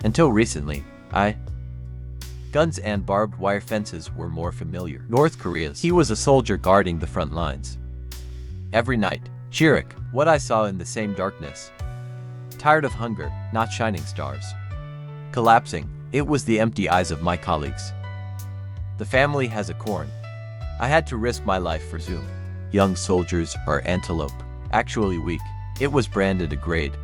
Until recently, guns and barbed wire fences were more familiar. North Korea's. He was a soldier guarding the front lines. Every night, Chirik, what I saw in the same darkness. Tired of hunger, not shining stars. Collapsing, it was the empty eyes of my colleagues. The family has a corn. I had to risk my life for Zoom. Young soldiers are antelope. Actually weak. It was branded a grade.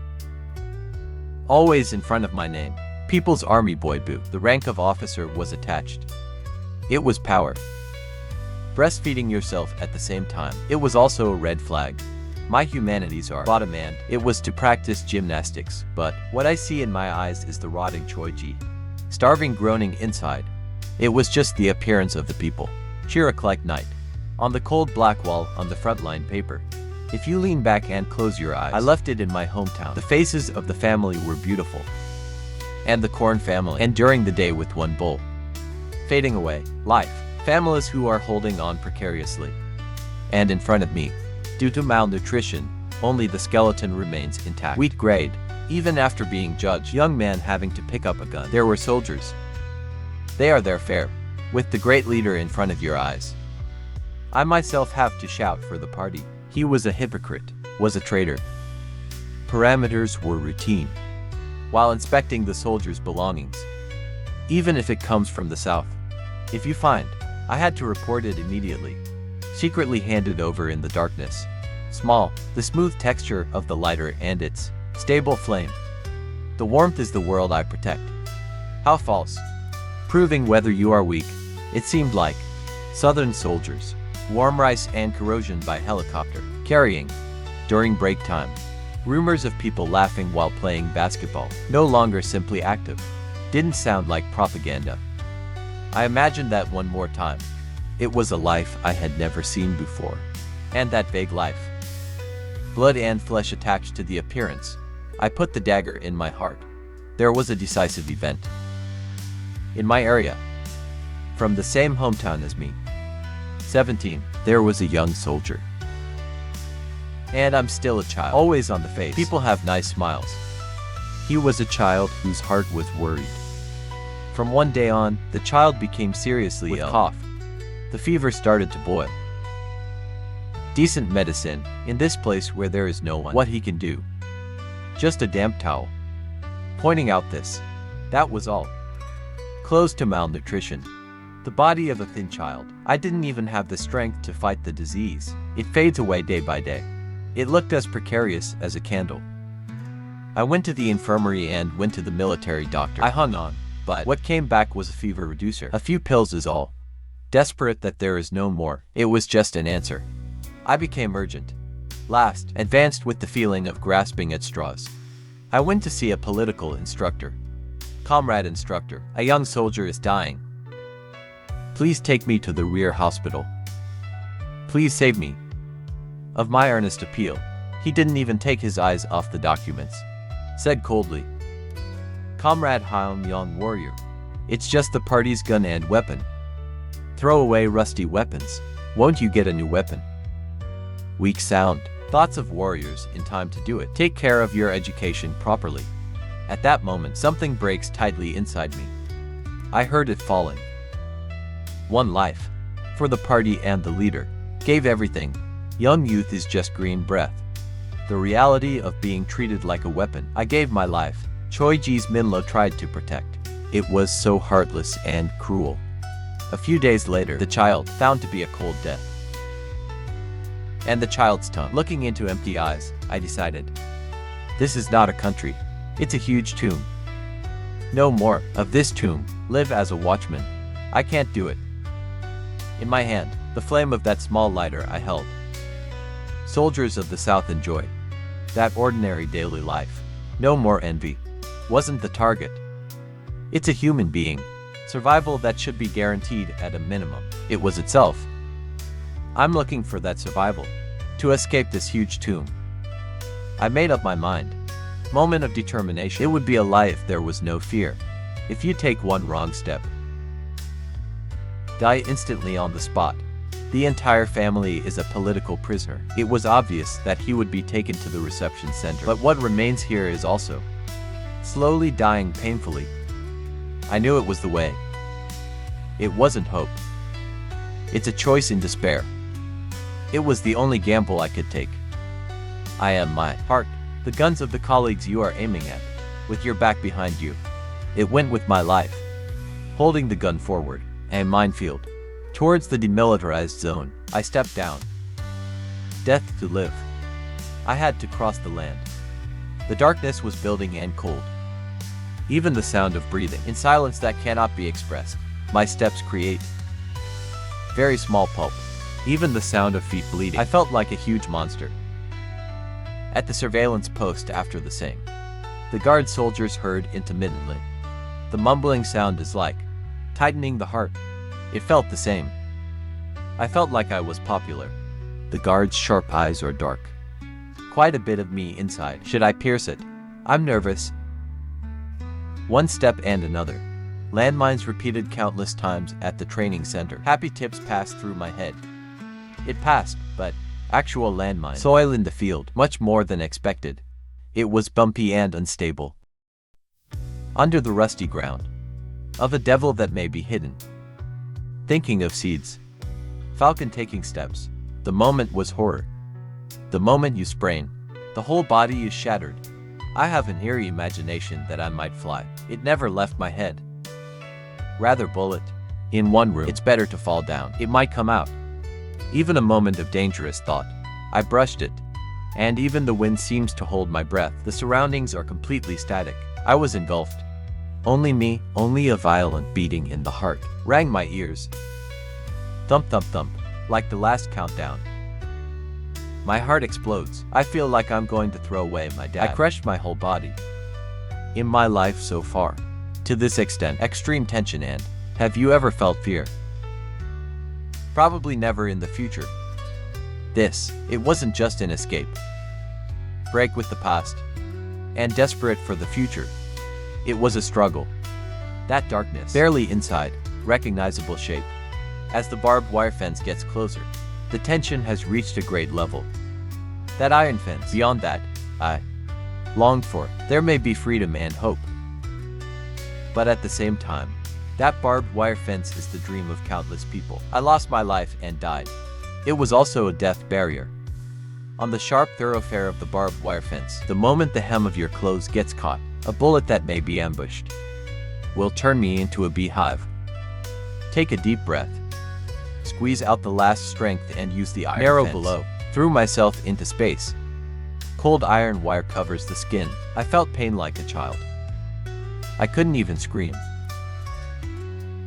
Always in front of my name. People's Army Boy Boo. The rank of officer was attached. It was power. Breastfeeding yourself at the same time. It was also a red flag. My humanities are bottom end. It was to practice gymnastics, but what I see in my eyes is the rotting Choiji. Starving, groaning inside. It was just the appearance of the people. Chirik like night. On the cold black wall on the front line paper. If you lean back and close your eyes. I left it in my hometown. The faces of the family were beautiful. And the corn family enduring the day with one bowl. Fading away. Life. Families who are holding on precariously. And in front of me, due to malnutrition, only the skeleton remains intact. Wheat grade. Even after being judged, young man having to pick up a gun. There were soldiers. They are there fair, with the great leader in front of your eyes. I myself have to shout for the party. He was a hypocrite, was a traitor. Parameters were routine. While inspecting the soldiers' belongings, even if it comes from the south. If you find, I had to report it immediately. Secretly handed over in the darkness. Small, the smooth texture of the lighter and its stable flame. The warmth is the world I protect. How false. Proving whether you are weak, it seemed like. Southern soldiers. Warm rice and corrosion by helicopter. Carrying. During break time. Rumors of people laughing while playing basketball. No longer simply active. Didn't sound like propaganda. I imagined that one more time. It was a life I had never seen before. And that vague life. Blood and flesh attached to the appearance. I put the dagger in my heart. There was a decisive event. In my area. From the same hometown as me. 17, there was a young soldier. And I'm still a child. Always on the face. People have nice smiles. He was a child whose heart was worried. From one day on, the child became seriously ill. Cough. The fever started to boil. Decent medicine, in this place where there is no one. What he can do. Just a damp towel. Pointing out this. That was all. Close to malnutrition. The body of a thin child. I didn't even have the strength to fight the disease. It fades away day by day. It looked as precarious as a candle. I went to the infirmary and went to the military doctor. I hung on, but what came back was a fever reducer. A few pills is all. Desperate that there is no more. It was just an answer. I became urgent. Last, advanced with the feeling of grasping at straws. I went to see a political instructor. Comrade instructor, a young soldier is dying. Please take me to the rear hospital. Please save me. Of my earnest appeal, he didn't even take his eyes off the documents. Said coldly, Comrade Hyun young warrior, it's just the party's gun and weapon. Throw away rusty weapons. Won't you get a new weapon? Weak sound. Thoughts of warriors in time to do it. Take care of your education properly. At that moment, something breaks tightly inside me. I heard it falling. One life. For the party and the leader. Gave everything. Young youth is just green breath. The reality of being treated like a weapon. I gave my life. Choi Ji's Minlo tried to protect. It was so heartless and cruel. A few days later, the child found to be a cold death. And the child's tongue. Looking into empty eyes, I decided. This is not a country. It's a huge tomb. No more of this tomb. Live as a watchman. I can't do it. In my hand, the flame of that small lighter I held. Soldiers of the South enjoy that ordinary daily life. No more envy. Wasn't the target. It's a human being. Survival that should be guaranteed at a minimum. It was itself. I'm looking for that survival. To escape this huge tomb. I made up my mind. Moment of determination. It would be a lie if there was no fear. If you take one wrong step. Die instantly on the spot. The entire family is a political prisoner. It was obvious that he would be taken to the reception center. But what remains here is also slowly dying painfully. I knew it was the way. It wasn't hope. It's a choice in despair. It was the only gamble I could take. I am my heart, the guns of the colleagues you are aiming at, with your back behind you. It went with my life, holding the gun forward, a minefield. Towards the demilitarized zone, I stepped down. Death to live. I had to cross the land. The darkness was building and cold. Even the sound of breathing, in silence that cannot be expressed, my steps create. Very small pulp. Even the sound of feet bleeding. I felt like a huge monster. At the surveillance post after the same, the guard soldiers heard intermittently. The mumbling sound is like tightening the heart. It felt the same. I felt like I was popular. The guard's sharp eyes are dark. Quite a bit of me inside. Should I pierce it? I'm nervous. One step and another. Landmines repeated countless times at the training center. Happy tips passed through my head. It passed, but actual landmine. Soil in the field, much more than expected. It was bumpy and unstable. Under the rusty ground. Of a devil that may be hidden. Thinking of seeds. Falcon taking steps. The moment was horror. The moment you sprain, the whole body is shattered. I have an eerie imagination that I might fly. It never left my head. Rather bullet. In one room, it's better to fall down. It might come out. Even a moment of dangerous thought. I brushed it. And even the wind seems to hold my breath. The surroundings are completely static. I was engulfed. Only me, only a violent beating in the heart, rang my ears. Thump thump thump, like the last countdown. My heart explodes. I feel like I'm going to throw away my dad. I crushed my whole body. In my life so far, to this extent, extreme tension. And have you ever felt fear? Probably never in the future. It wasn't just an escape. Break with the past. And desperate for the future. It was a struggle. That darkness, barely inside, recognizable shape. As the barbed wire fence gets closer, the tension has reached a great level. That iron fence, beyond that, I longed for. There may be freedom and hope. But at the same time, that barbed wire fence is the dream of countless people. I lost my life and died. It was also a death barrier. On the sharp thoroughfare of the barbed wire fence, the moment the hem of your clothes gets caught, a bullet that may be ambushed will turn me into a beehive. Take a deep breath. Squeeze out the last strength and use the iron arrow below. Threw myself into space. Cold iron wire covers the skin. I felt pain like a child. I couldn't even scream.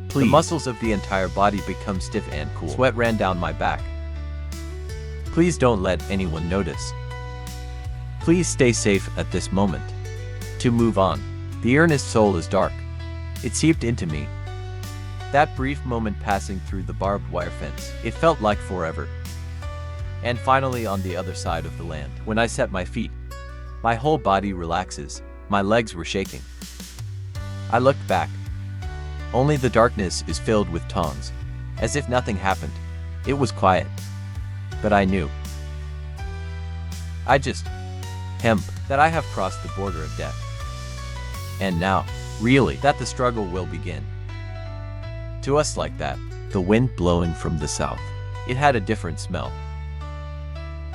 Please. The muscles of the entire body become stiff and cool. Sweat ran down my back. Please don't let anyone notice. Please stay safe at this moment. To move on. The earnest soul is dark. It seeped into me. That brief moment passing through the barbed wire fence, it felt like forever. And finally on the other side of the land, when I set my feet, my whole body relaxes. My legs were shaking. I looked back. Only the darkness is filled with tongues, as if nothing happened. It was quiet. But I knew. I just that I have crossed the border of death. And now, really, that the struggle will begin. To us like that, the wind blowing from the south, it had a different smell.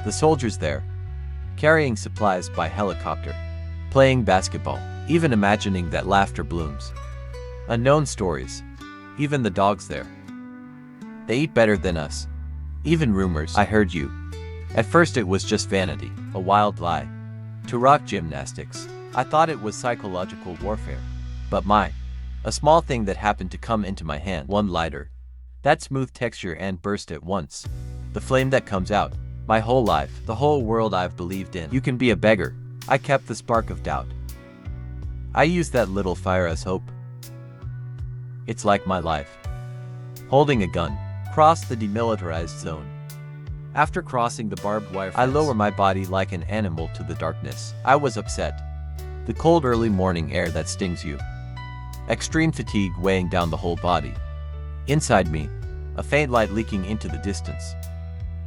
The soldiers there, carrying supplies by helicopter, playing basketball, even imagining that laughter blooms. Unknown stories, even the dogs there. They eat better than us. Even rumors, I heard you. At first it was just vanity, a wild lie. To rock gymnastics, I thought it was psychological warfare. But a small thing that happened to come into my hand, one lighter. That smooth texture and burst at once. The flame that comes out, my whole life, the whole world I've believed in. You can be a beggar. I kept the spark of doubt. I used that little fire as hope. It's like my life. Holding a gun, cross the demilitarized zone. After crossing the barbed wire fence, I lower my body like an animal to the darkness. I was upset. The cold early morning air that stings you. Extreme fatigue weighing down the whole body. Inside me, a faint light leaking into the distance.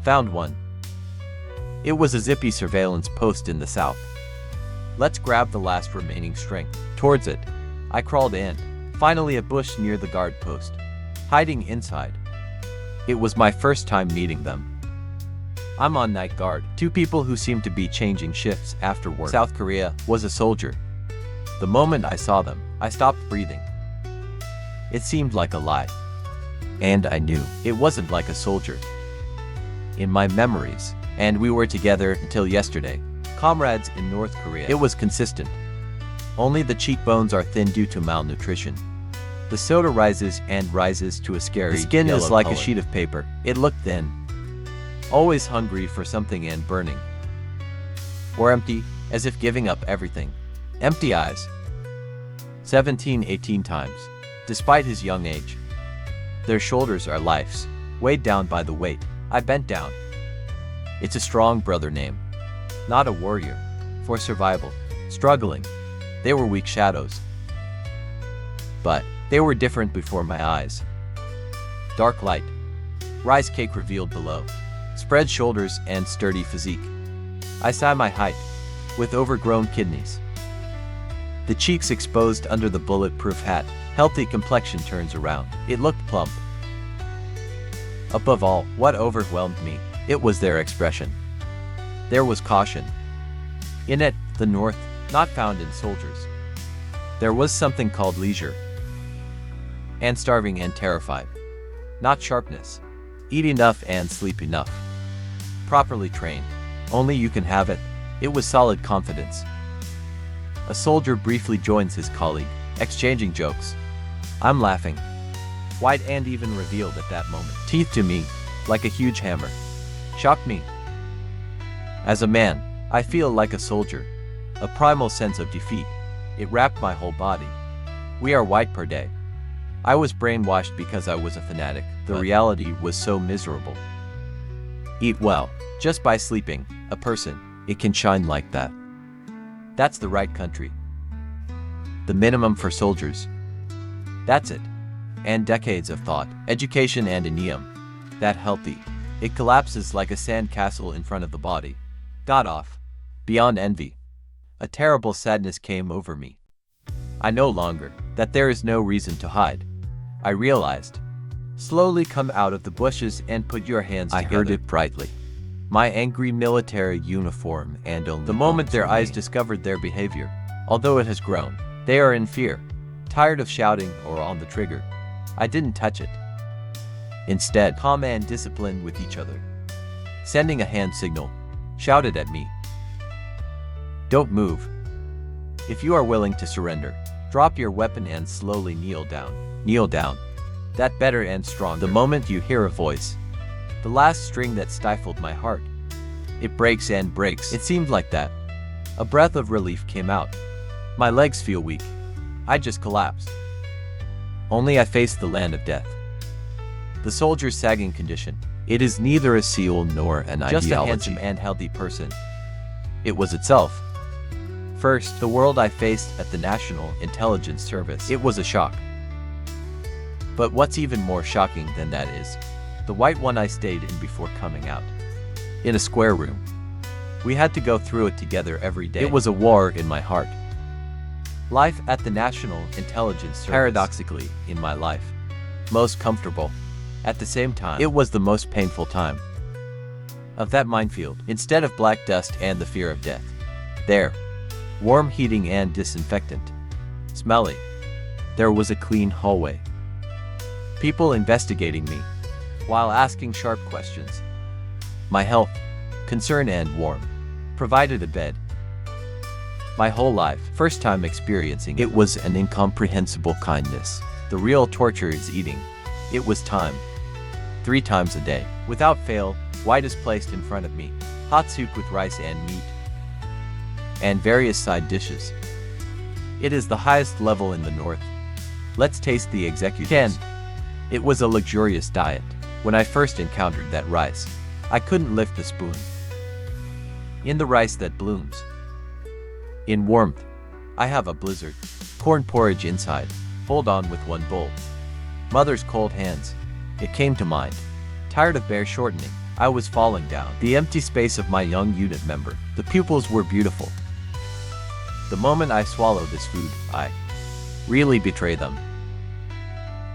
Found one. It was a zippy surveillance post in the south. Let's grab the last remaining strength. Towards it, I crawled in. Finally a bush near the guard post. Hiding inside. It was my first time meeting them. I'm on night guard. Two people who seemed to be changing shifts after work. South Korea was a soldier. The moment I saw them, I stopped breathing. It seemed like a lie. And I knew it wasn't like a soldier. In my memories, and we were together until yesterday, comrades in North Korea. It was consistent. Only the cheekbones are thin due to malnutrition. The soda rises and rises to a scary The skin is like color. a sheet of paper. It looked thin. Always hungry for something and burning. Or empty, as if giving up everything. Empty eyes. 17, 18 times. Despite his young age. Their shoulders are life's, weighed down by the weight. I bent down. It's a strong brother name. Not a warrior. For survival. Struggling. They were weak shadows. But they were different before my eyes. Dark light. Rice cake revealed below. Spread shoulders and sturdy physique. I saw my height. With overgrown kidneys. The cheeks exposed under the bulletproof hat. Healthy complexion turns around. It looked plump. Above all, what overwhelmed me, it was their expression. There was caution. In it, the North, not found in soldiers. There was something called leisure. And starving and terrified. Not sharpness. Eat enough and sleep enough. Properly trained. Only you can have it. It was solid confidence. A soldier briefly joins his colleague, exchanging jokes. I'm laughing. White and even revealed at that moment. Teeth to me, like a huge hammer. Shocked me. As a man, I feel like a soldier. A primal sense of defeat. It wrapped my whole body. We are white per day. I was brainwashed because I was a fanatic. The reality was so miserable. Eat well. Just by sleeping, a person, it can shine like that. That's the right country. The minimum for soldiers. That's it. And decades of thought, education and a neum. That healthy. It collapses like a sand castle in front of the body. Got off. Beyond envy. A terrible sadness came over me. I no longer, that there is no reason to hide. I realized. Slowly come out of the bushes and put your hands together. I heard it brightly. My angry military uniform and only the moment their eyes discovered their behavior. Although it has grown, they are in fear. Tired of shouting or on the trigger. I didn't touch it. Instead, calm and disciplined with each other. Sending a hand signal. Shouted at me. Don't move. If you are willing to surrender, drop your weapon and slowly kneel down. Kneel down. That better and strong. The moment you hear a voice. The last string that stifled my heart. It breaks and breaks. It seemed like that. A breath of relief came out. My legs feel weak. I just collapsed. Only I faced the land of death. The soldier's sagging condition. It is neither a seal nor an ideology. Just a handsome and healthy person. It was itself. First, the world I faced at the National Intelligence Service. It was a shock. But what's even more shocking than that is the white one I stayed in before coming out. In a square room. We had to go through it together every day. It was a war in my heart. Life at the National Intelligence Service. Paradoxically, in my life. Most comfortable. At the same time, it was the most painful time. Of that minefield, instead of black dust and the fear of death. There. Warm heating and disinfectant. Smelly. There was a clean hallway. People investigating me, while asking sharp questions. My health, concern and warmth, provided a bed. My whole life, first time experiencing it was an incomprehensible kindness. The real torture is eating. It was time. 3 times a day. Without fail, white is placed in front of me. Hot soup with rice and meat. And various side dishes. It is the highest level in the North. Let's taste the executives. It was a luxurious diet. When I first encountered that rice, I couldn't lift the spoon. In the rice that blooms. In warmth. I have a blizzard. Corn porridge inside. Hold on with one bowl. Mother's cold hands. It came to mind. Tired of bare shortening, I was falling down. The empty space of my young unit member. The pupils were beautiful. The moment I swallow this food, I really betray them.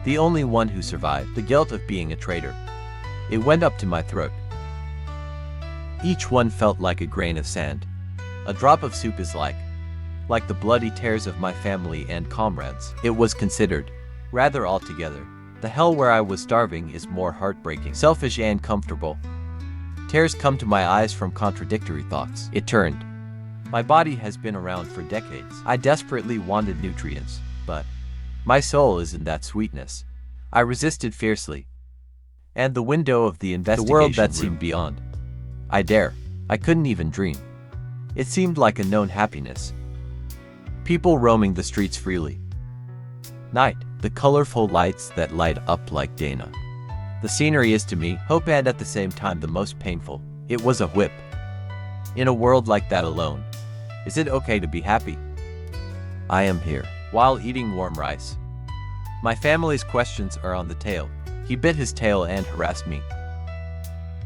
The only one who survived the guilt of being a traitor. It went up to my throat. Each one felt like a grain of sand. A drop of soup is like the bloody tears of my family and comrades. It was considered, rather altogether, the hell where I was starving is more heartbreaking, selfish and comfortable. Tears come to my eyes from contradictory thoughts. It turned. My body has been around for decades. I desperately wanted nutrients, but my soul isn't that sweetness. I resisted fiercely. And the window of the investigation, the world that seemed beyond. I couldn't even dream. It seemed like a known happiness. People roaming the streets freely. Night, the colorful lights that light up like Dana. The scenery is to me hope and at the same time the most painful. It was a whip. In a world like that alone, is it okay to be happy? I am here, while eating warm rice. My family's questions are on the tail. He bit his tail and harassed me.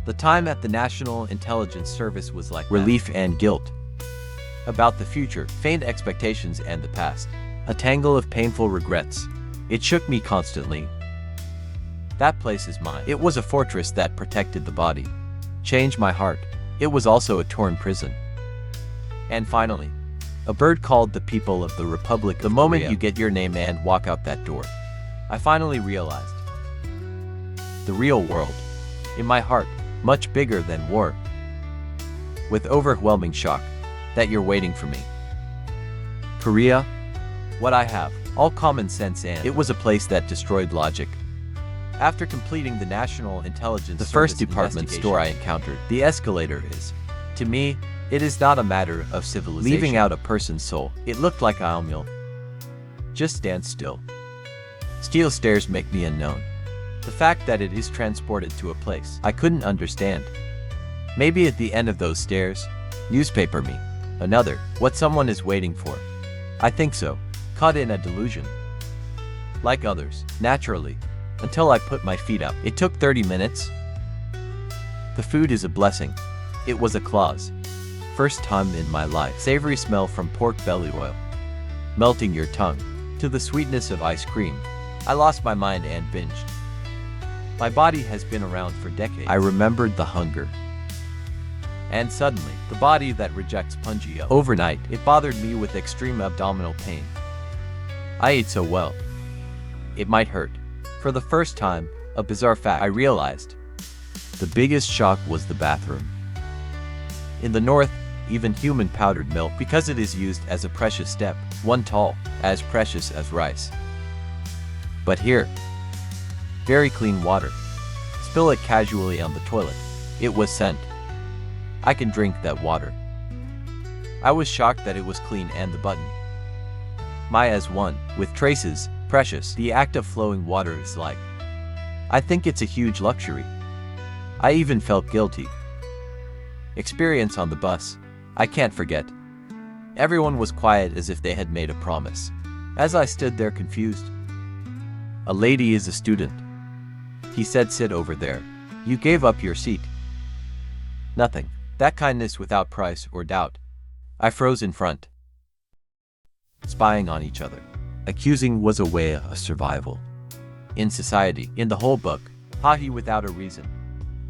The time at the National Intelligence Service was like relief and guilt. About the future, faint expectations and the past. A tangle of painful regrets. It shook me constantly. That place is mine. It was a fortress that protected the body. Changed my heart. It was also a torn prison. And finally, a bird called the people of the Republic of Korea. The moment you get your name and walk out that door, I finally realized. The real world, in my heart, much bigger than war. With overwhelming shock, that you're waiting for me. Korea, what I have, all common sense and it was a place that destroyed logic. After completing the National Intelligence, the first department store I encountered, the escalator is, to me, it is not a matter of civilization. Leaving out a person's soul, it looked like aisle meal. Just stand still. Steel stairs make me unknown. The fact that it is transported to a place I couldn't understand. Maybe at the end of those stairs, newspaper me. Another, what someone is waiting for. I think so, caught in a delusion. Like others, naturally, until I put my feet up. It took 30 minutes. The food is a blessing. It was a clause. First time in my life. Savory smell from pork belly oil. Melting your tongue. To the sweetness of ice cream. I lost my mind and binged. My body has been around for decades. I remembered the hunger. And suddenly, the body that rejects Punjio. Overnight, it bothered me with extreme abdominal pain. I ate so well. It might hurt. For the first time, a bizarre fact I realized. The biggest shock was the bathroom. In the north, even human powdered milk, because it is used as a precious step, one tall, as precious as rice. But here, very clean water. Spill it casually on the toilet. It was sent. I can drink that water. I was shocked that it was clean and the button. My as one, with traces, precious. The act of flowing water is like. I think it's a huge luxury. I even felt guilty. Experience on the bus. I can't forget. Everyone was quiet as if they had made a promise. As I stood there confused. A lady is a student. He said, sit over there. You gave up your seat. Nothing. That kindness without price or doubt. I froze in front. Spying on each other. Accusing was a way of survival. In society, in the whole book, Hahi without a reason.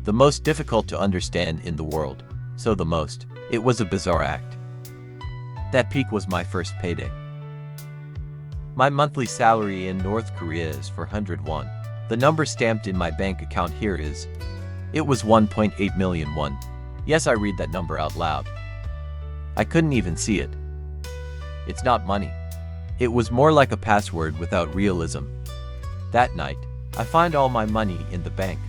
The most difficult to understand in the world. So the most. It was a bizarre act. That peak was my first payday. My monthly salary in North Korea is 401. The number stamped in my bank account here is. It was 1.8 million won. Yes, I read that number out loud. I couldn't even see it. It's not money. It was more like a password without realism. That night, I find all my money in the bank.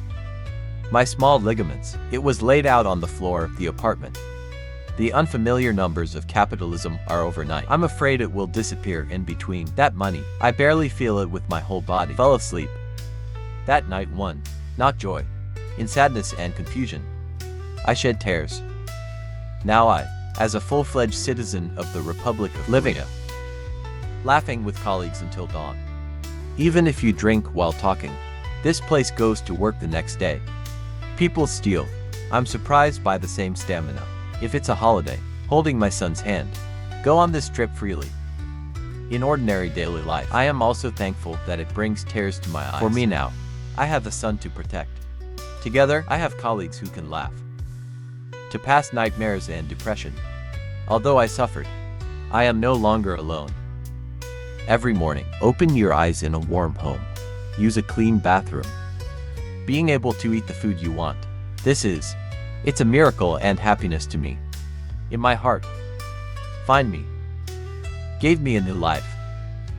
My small ligaments, it was laid out on the floor of the apartment. The unfamiliar numbers of capitalism are overnight. I'm afraid it will disappear in between. That money, I barely feel it with my whole body. Fell asleep. That night won, not joy. In sadness and confusion, I shed tears. Now I, as a full-fledged citizen of the Republic of Korea, laughing with colleagues until dawn. Even if you drink while talking, this place goes to work the next day. People steal. I'm surprised by the same stamina. If it's a holiday, holding my son's hand. go on this trip freely. In ordinary daily life, I am also thankful that it brings tears to my eyes. For me now, I have the sun to protect. Together, I have colleagues who can laugh. To past nightmares and depression. Although I suffered, I am no longer alone. Every morning, open your eyes in a warm home. Use a clean bathroom. Being able to eat the food you want. It's a miracle and happiness to me. In my heart. Find me. Gave me a new life.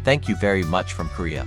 Thank you very much from Korea.